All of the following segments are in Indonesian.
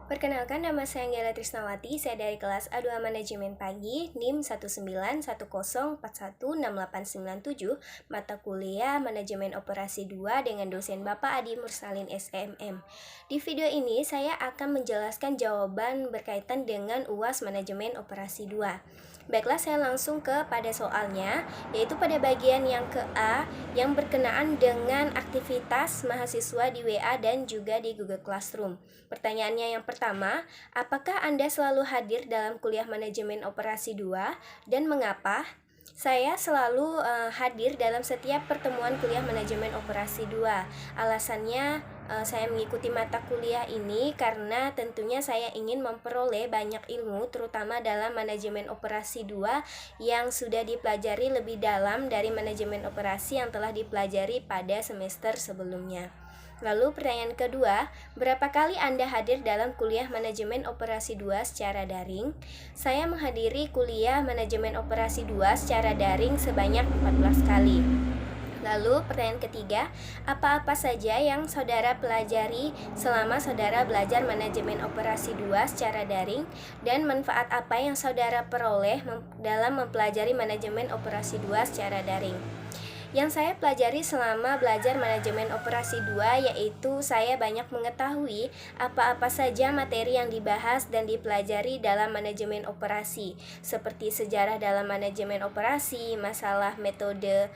Perkenalkan, nama saya Anggela Trisnawati, saya dari kelas A2 Manajemen Pagi, NIM 19104168997, mata kuliah Manajemen Operasi 2 dengan dosen Bapak Adi Mursalin SMM. Di video ini saya akan menjelaskan jawaban berkaitan dengan UAS Manajemen Operasi 2. Baiklah, saya langsung pada soalnya, yaitu pada bagian yang ke A, yang berkenaan dengan aktivitas mahasiswa di WA dan juga di Google Classroom. Pertanyaannya yang pertama, apakah Anda selalu hadir dalam kuliah manajemen operasi 2 dan mengapa? Saya selalu hadir dalam setiap pertemuan kuliah manajemen operasi 2. Alasannya saya mengikuti mata kuliah ini karena tentunya saya ingin memperoleh banyak ilmu terutama dalam manajemen operasi 2 yang sudah dipelajari lebih dalam dari manajemen operasi yang telah dipelajari pada semester sebelumnya. Lalu pertanyaan kedua, berapa kali Anda hadir dalam kuliah manajemen operasi 2 secara daring? Saya menghadiri kuliah manajemen operasi 2 secara daring sebanyak 14 kali. Lalu pertanyaan ketiga, apa-apa saja yang saudara pelajari selama saudara belajar manajemen operasi 2 secara daring dan manfaat apa yang saudara peroleh dalam mempelajari manajemen operasi 2 secara daring? Yang saya pelajari selama belajar manajemen operasi 2 yaitu saya banyak mengetahui apa-apa saja materi yang dibahas dan dipelajari dalam manajemen operasi, seperti sejarah dalam manajemen operasi, masalah metode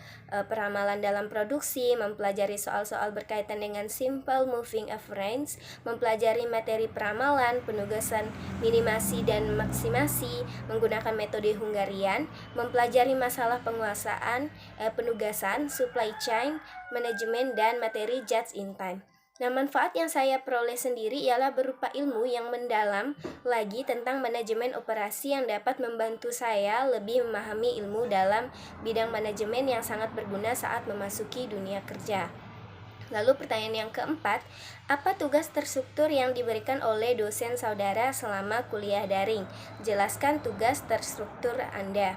peramalan dalam produksi, mempelajari soal-soal berkaitan dengan simple moving average, mempelajari materi peramalan, penugasan minimasi dan maksimasi menggunakan metode Hungarian, mempelajari masalah penguasaan, penugasan, supply chain, manajemen, dan materi just in time. Nah, manfaat yang saya peroleh sendiri ialah berupa ilmu yang mendalam lagi tentang manajemen operasi yang dapat membantu saya lebih memahami ilmu dalam bidang manajemen yang sangat berguna saat memasuki dunia kerja. Lalu pertanyaan yang keempat, apa tugas terstruktur yang diberikan oleh dosen saudara selama kuliah daring? Jelaskan tugas terstruktur Anda.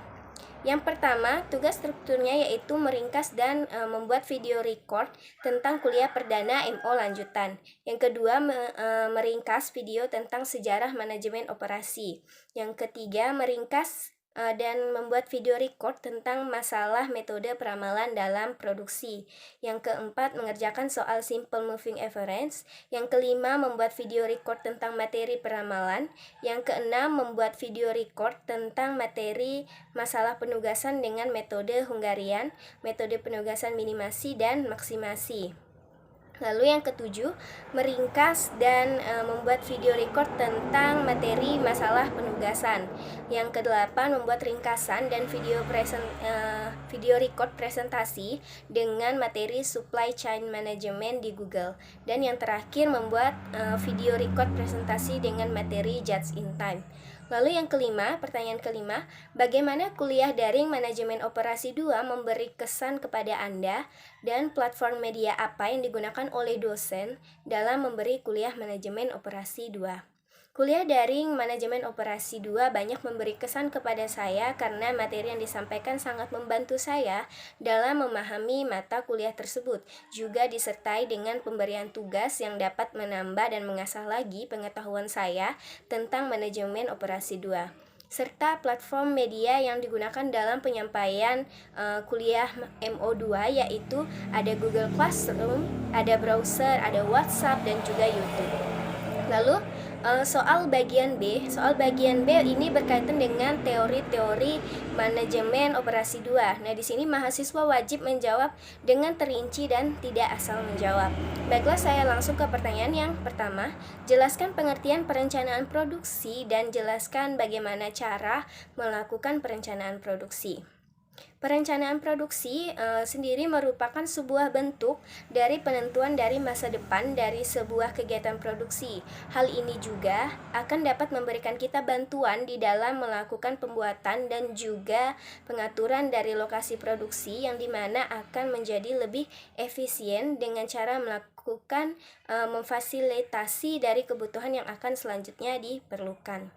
Yang pertama, tugas strukturnya yaitu meringkas dan membuat video record tentang kuliah perdana MO lanjutan. Yang kedua, meringkas video tentang sejarah manajemen operasi. Yang ketiga, meringkas dan membuat video record tentang masalah metode peramalan dalam produksi. Yang keempat, mengerjakan soal simple moving average. Yang kelima, membuat video record tentang materi peramalan. Yang keenam, membuat video record tentang materi masalah penugasan dengan metode Hungarian, metode penugasan minimasi dan maksimasi. Lalu yang ketujuh, meringkas dan membuat video record tentang materi masalah penugasan. Yang kedelapan, membuat ringkasan dan video record presentasi dengan materi supply chain management di Google. Dan yang terakhir, membuat video record presentasi dengan materi just in time. Lalu yang kelima, pertanyaan kelima, bagaimana kuliah daring manajemen operasi 2 memberi kesan kepada Anda dan platform media apa yang digunakan oleh dosen dalam memberi kuliah manajemen operasi 2? Kuliah daring manajemen operasi 2 banyak memberi kesan kepada saya karena materi yang disampaikan sangat membantu saya dalam memahami mata kuliah tersebut, juga disertai dengan pemberian tugas yang dapat menambah dan mengasah lagi pengetahuan saya tentang manajemen operasi 2 serta platform media yang digunakan dalam penyampaian kuliah MO2 yaitu ada Google Classroom, ada browser, ada WhatsApp, dan juga YouTube. Lalu soal bagian B ini berkaitan dengan teori-teori manajemen operasi 2. Nah, di sini mahasiswa wajib menjawab dengan terinci dan tidak asal menjawab. Baiklah, saya langsung ke pertanyaan yang pertama. Jelaskan pengertian perencanaan produksi dan jelaskan bagaimana cara melakukan perencanaan produksi. Perencanaan produksi sendiri merupakan sebuah bentuk dari penentuan dari masa depan dari sebuah kegiatan produksi. Hal ini juga akan dapat memberikan kita bantuan di dalam melakukan pembuatan dan juga pengaturan dari lokasi produksi yang dimana akan menjadi lebih efisien dengan cara melakukan memfasilitasi dari kebutuhan yang akan selanjutnya diperlukan.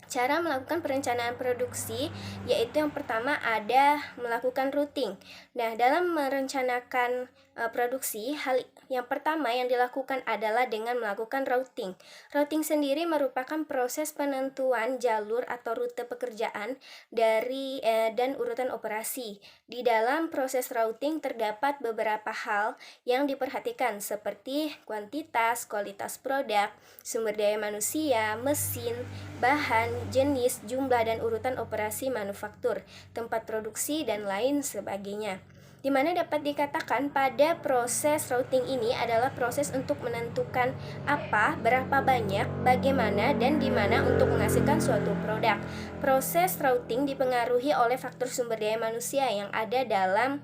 Cara melakukan perencanaan produksi yaitu yang pertama ada melakukan routing. Nah, dalam merencanakan produksi, hal Yang pertama yang dilakukan adalah dengan melakukan routing. Routing sendiri merupakan proses penentuan jalur atau rute pekerjaan dan urutan operasi. Di dalam proses routing terdapat beberapa hal yang diperhatikan seperti kuantitas, kualitas produk, sumber daya manusia, mesin, bahan, jenis, jumlah dan urutan operasi manufaktur, tempat produksi dan lain sebagainya. Di mana dapat dikatakan pada proses routing ini adalah proses untuk menentukan apa, berapa banyak, bagaimana, dan di mana untuk menghasilkan suatu produk. Proses routing dipengaruhi oleh faktor sumber daya manusia yang ada dalam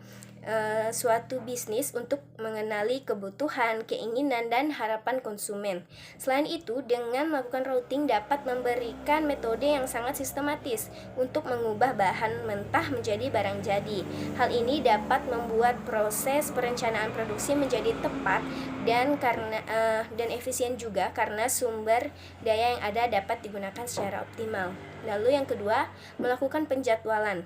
suatu bisnis untuk mengenali kebutuhan, keinginan, dan harapan konsumen. Selain itu, dengan melakukan routing dapat memberikan metode yang sangat sistematis untuk mengubah bahan mentah menjadi barang jadi. Hal ini dapat membuat proses perencanaan produksi menjadi tepat dan efisien juga karena sumber daya yang ada dapat digunakan secara optimal. Lalu yang kedua, melakukan penjadwalan.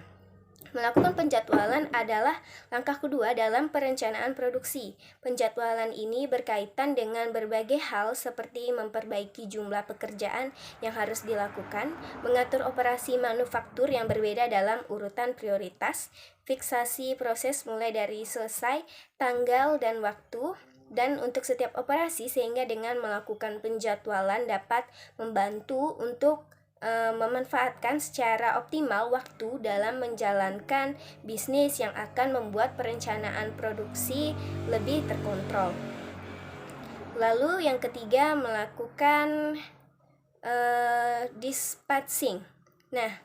Melakukan penjadwalan adalah langkah kedua dalam perencanaan produksi. Penjadwalan ini berkaitan dengan berbagai hal seperti memperbaiki jumlah pekerjaan yang harus dilakukan, mengatur operasi manufaktur yang berbeda dalam urutan prioritas, fiksasi proses mulai dari selesai, tanggal dan waktu, dan untuk setiap operasi sehingga dengan melakukan penjadwalan dapat membantu untuk memanfaatkan secara optimal waktu dalam menjalankan bisnis yang akan membuat perencanaan produksi lebih terkontrol. Lalu yang ketiga, melakukan dispatching. Nah,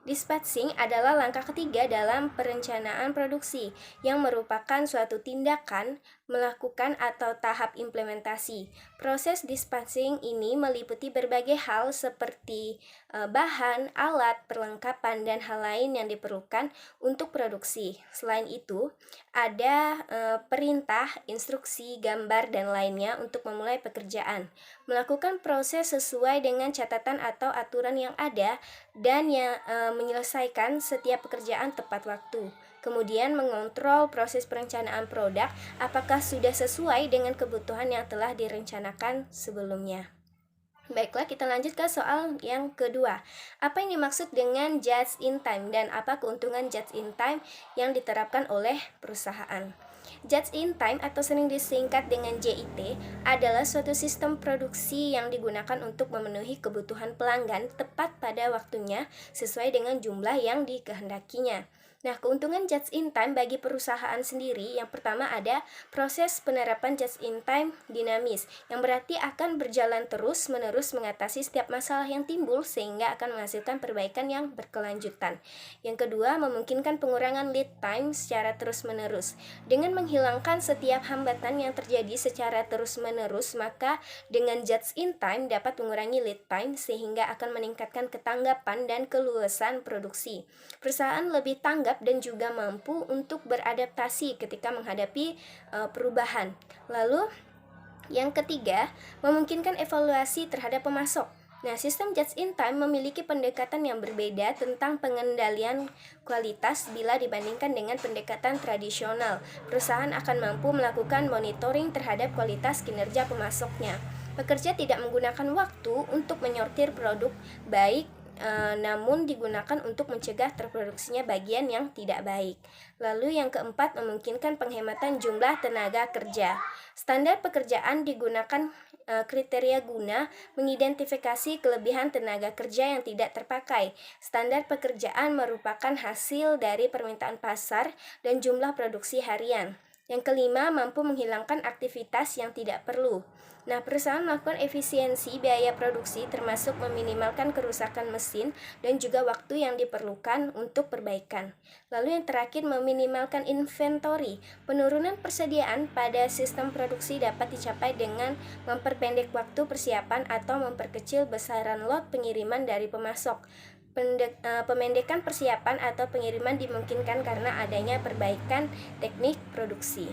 dispatching adalah langkah ketiga dalam perencanaan produksi yang merupakan suatu tindakan melakukan atau tahap implementasi. Proses dispatching ini meliputi berbagai hal seperti bahan, alat, perlengkapan, dan hal lain yang diperlukan untuk produksi. Selain itu, ada perintah, instruksi, gambar, dan lainnya untuk memulai pekerjaan. Melakukan proses sesuai dengan catatan atau aturan yang ada dan menyelesaikan setiap pekerjaan tepat waktu. Kemudian mengontrol proses perencanaan produk apakah sudah sesuai dengan kebutuhan yang telah direncanakan sebelumnya. Baiklah, kita lanjut ke soal yang kedua. Apa yang dimaksud dengan just in time dan apa keuntungan just in time yang diterapkan oleh perusahaan? Just in time atau sering disingkat dengan JIT adalah suatu sistem produksi yang digunakan untuk memenuhi kebutuhan pelanggan tepat pada waktunya sesuai dengan jumlah yang dikehendakinya. Nah, keuntungan just in time bagi perusahaan sendiri, yang pertama ada proses penerapan just in time dinamis, yang berarti akan berjalan terus-menerus mengatasi setiap masalah yang timbul sehingga akan menghasilkan perbaikan yang berkelanjutan. Yang kedua, memungkinkan pengurangan lead time secara terus-menerus. Dengan menghilangkan setiap hambatan yang terjadi secara terus-menerus, maka dengan just in time dapat mengurangi lead time sehingga akan meningkatkan ketanggapan dan keluasan produksi. Perusahaan lebih tanggap dan juga mampu untuk beradaptasi ketika menghadapi perubahan. Lalu yang ketiga, memungkinkan evaluasi terhadap pemasok. Nah, sistem just in time memiliki pendekatan yang berbeda tentang pengendalian kualitas bila dibandingkan dengan pendekatan tradisional. Perusahaan akan mampu melakukan monitoring terhadap kualitas kinerja pemasoknya. Pekerja tidak menggunakan waktu untuk menyortir produk baik, namun digunakan untuk mencegah terproduksinya bagian yang tidak baik. Lalu yang keempat, memungkinkan penghematan jumlah tenaga kerja. Standar pekerjaan digunakan kriteria guna mengidentifikasi kelebihan tenaga kerja yang tidak terpakai. Standar pekerjaan merupakan hasil dari permintaan pasar dan jumlah produksi harian. Yang kelima, mampu menghilangkan aktivitas yang tidak perlu. Nah, perusahaan melakukan efisiensi biaya produksi termasuk meminimalkan kerusakan mesin dan juga waktu yang diperlukan untuk perbaikan. Lalu yang terakhir, meminimalkan inventory. Penurunan persediaan pada sistem produksi dapat dicapai dengan memperpendek waktu persiapan atau memperkecil besaran lot pengiriman dari pemasok. Pemendekan persiapan atau pengiriman dimungkinkan karena adanya perbaikan teknik produksi.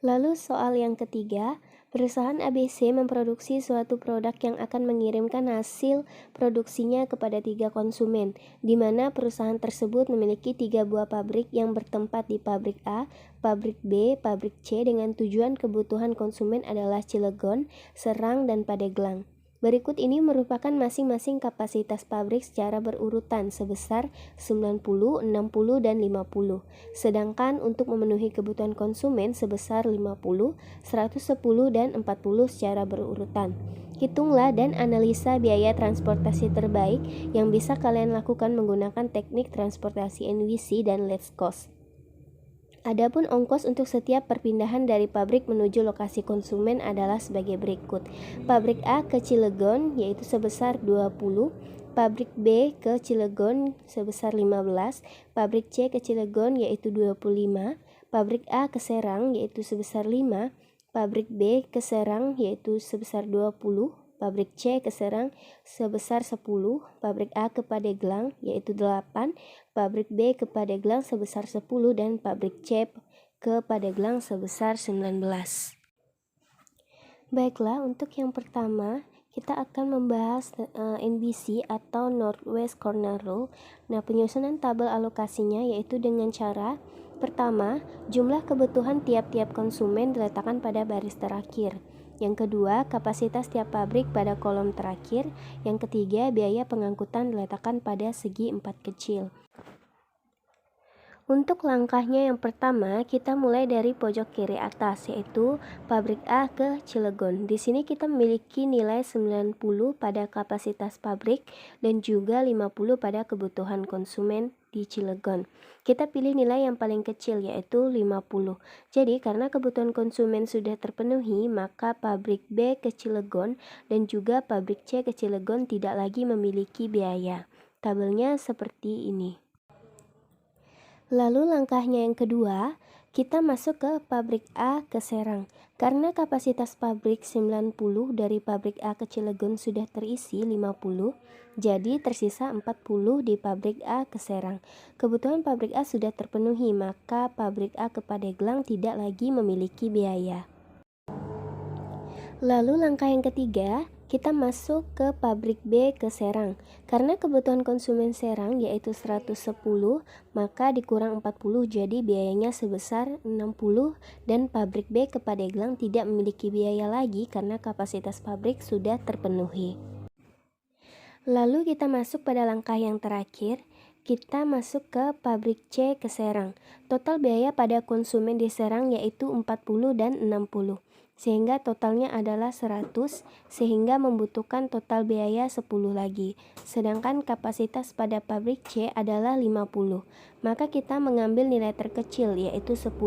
Lalu soal yang ketiga, Perusahaan ABC memproduksi suatu produk yang akan mengirimkan hasil produksinya kepada 3 konsumen, di mana perusahaan tersebut memiliki 3 buah pabrik yang bertempat di pabrik A, pabrik B, pabrik C dengan tujuan kebutuhan konsumen adalah Cilegon, Serang, dan Pandeglang. Berikut ini merupakan masing-masing kapasitas pabrik secara berurutan sebesar 90, 60, dan 50. Sedangkan untuk memenuhi kebutuhan konsumen sebesar 50, 110, dan 40 secara berurutan. Hitunglah dan analisa biaya transportasi terbaik yang bisa kalian lakukan menggunakan teknik transportasi NWC dan Let's Cost. Adapun ongkos untuk setiap perpindahan dari pabrik menuju lokasi konsumen adalah sebagai berikut. Pabrik A ke Cilegon yaitu sebesar 20, pabrik B ke Cilegon sebesar 15, pabrik C ke Cilegon yaitu 25, pabrik A ke Serang yaitu sebesar 5, pabrik B ke Serang yaitu sebesar 20, pabrik C ke Serang sebesar 10, pabrik A ke Pandeglang yaitu 8, pabrik B ke Pandeglang sebesar 10, dan pabrik C ke Pandeglang sebesar 19. Baiklah, untuk yang pertama kita akan membahas NBC atau Northwest Corner Rule. Nah, penyusunan tabel alokasinya yaitu dengan cara pertama, jumlah kebutuhan tiap-tiap konsumen diletakkan pada baris terakhir. Yang kedua, kapasitas tiap pabrik pada kolom terakhir. Yang ketiga, biaya pengangkutan diletakkan pada segi 4 kecil. Untuk langkahnya yang pertama, kita mulai dari pojok kiri atas, yaitu pabrik A ke Cilegon. Di sini kita memiliki nilai 90 pada kapasitas pabrik dan juga 50 pada kebutuhan konsumen di Cilegon. Kita pilih nilai yang paling kecil yaitu 50. Jadi karena kebutuhan konsumen sudah terpenuhi, maka pabrik B ke Cilegon dan juga pabrik C ke Cilegon tidak lagi memiliki biaya. Tabelnya seperti ini. Lalu langkahnya yang kedua, kita masuk ke pabrik A ke Serang. Karena kapasitas pabrik 90 dari pabrik A ke Cilegon sudah terisi 50, jadi tersisa 40 di pabrik A ke Serang. Kebutuhan pabrik A sudah terpenuhi, maka pabrik A ke Pandeglang tidak lagi memiliki biaya. Lalu langkah yang ketiga, kita masuk ke pabrik B ke Serang. Karena kebutuhan konsumen Serang yaitu 110, maka dikurang 40 jadi biayanya sebesar 60 dan pabrik B ke Pandeglang tidak memiliki biaya lagi karena kapasitas pabrik sudah terpenuhi. Lalu kita masuk pada langkah yang terakhir, kita masuk ke pabrik C ke Serang. Total biaya pada konsumen di Serang yaitu 40 dan 60. Sehingga totalnya adalah 100, sehingga membutuhkan total biaya 10 lagi. Sedangkan kapasitas pada pabrik C adalah 50. Maka kita mengambil nilai terkecil yaitu 10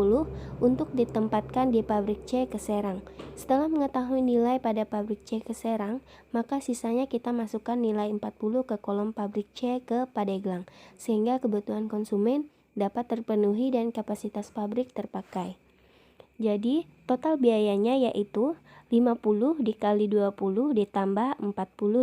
untuk ditempatkan di pabrik C ke Serang. Setelah mengetahui nilai pada pabrik C ke Serang, maka sisanya kita masukkan nilai 40 ke kolom pabrik C ke Pandeglang, sehingga kebutuhan konsumen dapat terpenuhi dan kapasitas pabrik terpakai. Jadi total biayanya yaitu 50 dikali 20 ditambah 40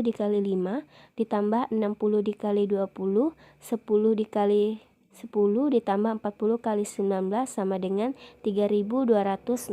dikali 5 ditambah 60 dikali 20, 10 dikali 10 ditambah 40 kali 19 sama dengan 3.260.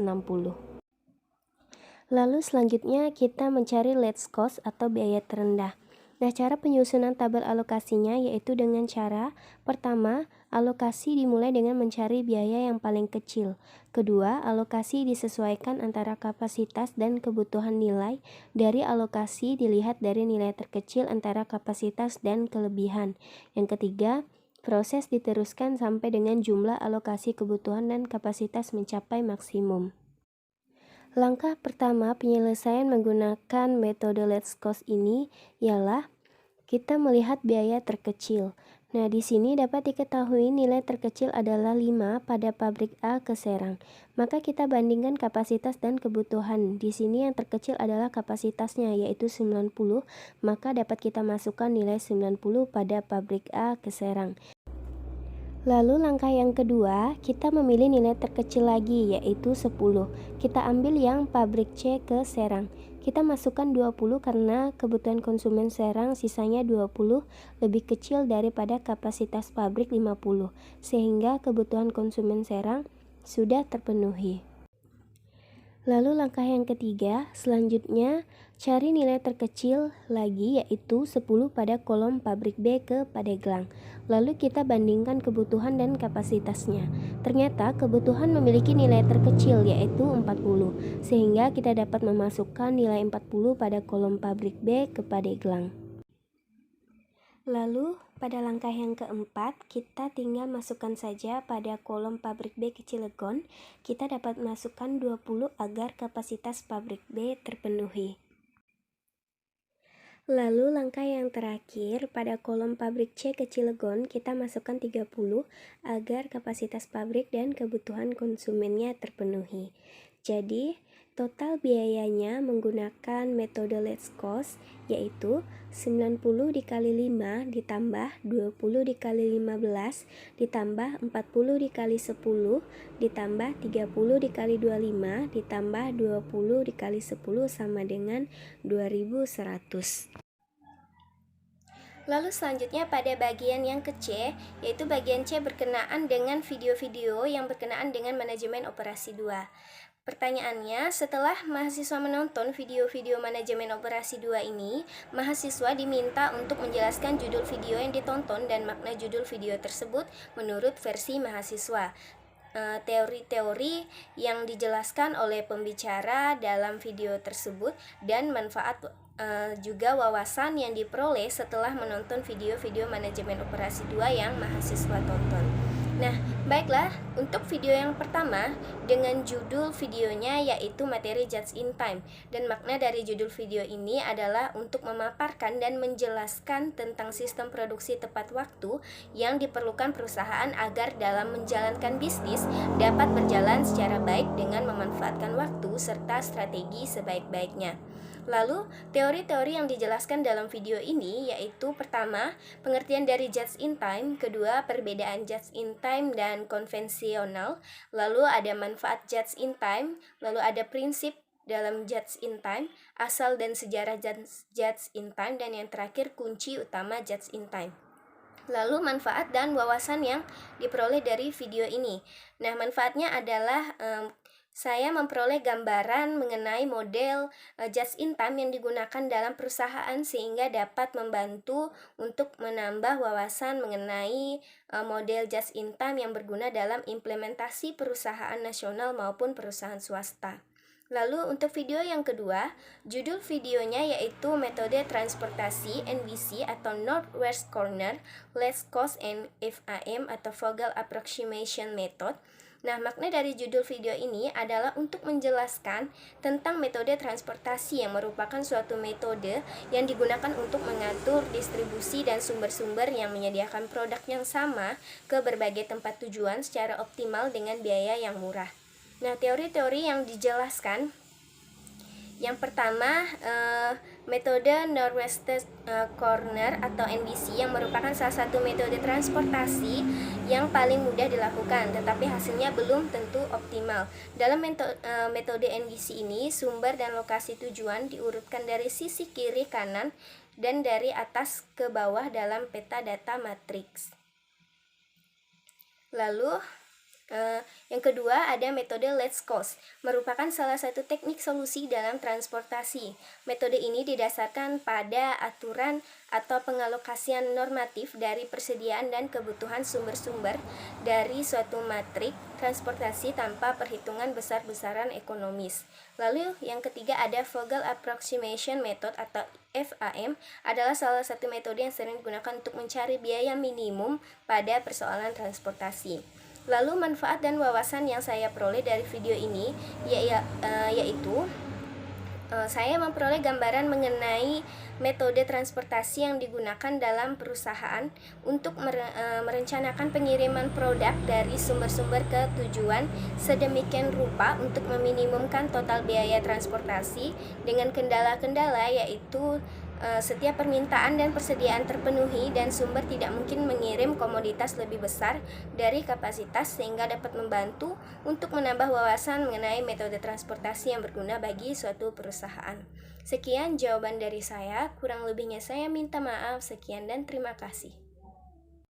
Lalu selanjutnya kita mencari least cost atau biaya terendah. Nah, cara penyusunan tabel alokasinya yaitu dengan cara pertama, alokasi dimulai dengan mencari biaya yang paling kecil. Kedua, alokasi disesuaikan antara kapasitas dan kebutuhan nilai. Dari alokasi dilihat dari nilai terkecil antara kapasitas dan kelebihan. Yang ketiga, proses diteruskan sampai dengan jumlah alokasi kebutuhan dan kapasitas mencapai maksimum. Langkah pertama penyelesaian menggunakan metode Let's Cost ini ialah kita melihat biaya terkecil. Nah, di sini dapat diketahui nilai terkecil adalah 5 pada pabrik A ke Serang. Maka kita bandingkan kapasitas dan kebutuhan. Di sini yang terkecil adalah kapasitasnya yaitu 90, maka dapat kita masukkan nilai 90 pada pabrik A ke Serang. Lalu langkah yang kedua, kita memilih nilai terkecil lagi yaitu 10. Kita ambil yang pabrik C ke Serang. Kita masukkan 20 karena kebutuhan konsumen Serang sisanya 20 lebih kecil daripada kapasitas pabrik 50, sehingga kebutuhan konsumen Serang sudah terpenuhi. Lalu langkah yang ketiga, selanjutnya cari nilai terkecil lagi yaitu 10 pada kolom pabrik B ke Pandeglang. Lalu kita bandingkan kebutuhan dan kapasitasnya. Ternyata kebutuhan memiliki nilai terkecil yaitu 40, sehingga kita dapat memasukkan nilai 40 pada kolom pabrik B ke Pandeglang. Lalu pada langkah yang keempat, kita tinggal masukkan saja pada kolom pabrik B ke Cilegon, kita dapat masukkan 20 agar kapasitas pabrik B terpenuhi. Lalu langkah yang terakhir, pada kolom pabrik C ke Cilegon, kita masukkan 30 agar kapasitas pabrik dan kebutuhan konsumennya terpenuhi. Jadi, total biayanya menggunakan metode Let's Cost yaitu 90 dikali 5 ditambah 20 dikali 15 ditambah 40 dikali 10 ditambah 30 dikali 25 ditambah 20 dikali 10 sama dengan 2100. Lalu selanjutnya pada bagian yang ke C, yaitu bagian C berkenaan dengan video-video yang berkenaan dengan manajemen operasi 2. Pertanyaannya, setelah mahasiswa menonton video-video manajemen operasi 2 ini, mahasiswa diminta untuk menjelaskan judul video yang ditonton dan makna judul video tersebut menurut versi mahasiswa. Teori-teori yang dijelaskan oleh pembicara dalam video tersebut dan manfaat juga wawasan yang diperoleh setelah menonton video-video manajemen operasi 2 yang mahasiswa tonton. Nah, baiklah, untuk video yang pertama dengan judul videonya yaitu materi just in time, dan makna dari judul video ini adalah untuk memaparkan dan menjelaskan tentang sistem produksi tepat waktu yang diperlukan perusahaan agar dalam menjalankan bisnis dapat berjalan secara baik dengan memanfaatkan waktu serta strategi sebaik-baiknya. Lalu, teori-teori yang dijelaskan dalam video ini yaitu pertama, pengertian dari just in time, kedua, perbedaan just in time dan konvensional, lalu ada manfaat just in time, lalu ada prinsip dalam just in time, asal dan sejarah just in time, dan yang terakhir kunci utama just in time. Lalu manfaat dan wawasan yang diperoleh dari video ini. Nah, manfaatnya adalah saya memperoleh gambaran mengenai model just in time yang digunakan dalam perusahaan sehingga dapat membantu untuk menambah wawasan mengenai model just in time yang berguna dalam implementasi perusahaan nasional maupun perusahaan swasta. Lalu untuk video yang kedua, judul videonya yaitu metode transportasi NBC atau Northwest Corner, Let's Cost and FAM atau Vogel Approximation Method. Nah, makna dari judul video ini adalah untuk menjelaskan tentang metode transportasi yang merupakan suatu metode yang digunakan untuk mengatur distribusi dan sumber-sumber yang menyediakan produk yang sama ke berbagai tempat tujuan secara optimal dengan biaya yang murah. Nah, teori-teori yang dijelaskan, yang pertama, metode Northwest Corner atau NBC yang merupakan salah satu metode transportasi yang paling mudah dilakukan, tetapi hasilnya belum tentu optimal. Dalam metode NBC ini, sumber dan lokasi tujuan diurutkan dari sisi kiri kanan dan dari atas ke bawah dalam peta data matriks. Lalu, yang kedua ada metode Let's Cost, merupakan salah satu teknik solusi dalam transportasi. Metode ini didasarkan pada aturan atau pengalokasian normatif dari persediaan dan kebutuhan sumber-sumber dari suatu matrik transportasi tanpa perhitungan besar-besaran ekonomis. Lalu yang ketiga ada Vogel Approximation Method atau FAM, adalah salah satu metode yang sering digunakan untuk mencari biaya minimum pada persoalan transportasi. Lalu manfaat dan wawasan yang saya peroleh dari video ini yaitu saya memperoleh gambaran mengenai metode transportasi yang digunakan dalam perusahaan untuk merencanakan pengiriman produk dari sumber-sumber ke tujuan sedemikian rupa untuk meminimumkan total biaya transportasi dengan kendala-kendala yaitu setiap permintaan dan persediaan terpenuhi dan sumber tidak mungkin mengirim komoditas lebih besar dari kapasitas sehingga dapat membantu untuk menambah wawasan mengenai metode transportasi yang berguna bagi suatu perusahaan. Sekian jawaban dari saya, kurang lebihnya saya minta maaf. Sekian dan terima kasih.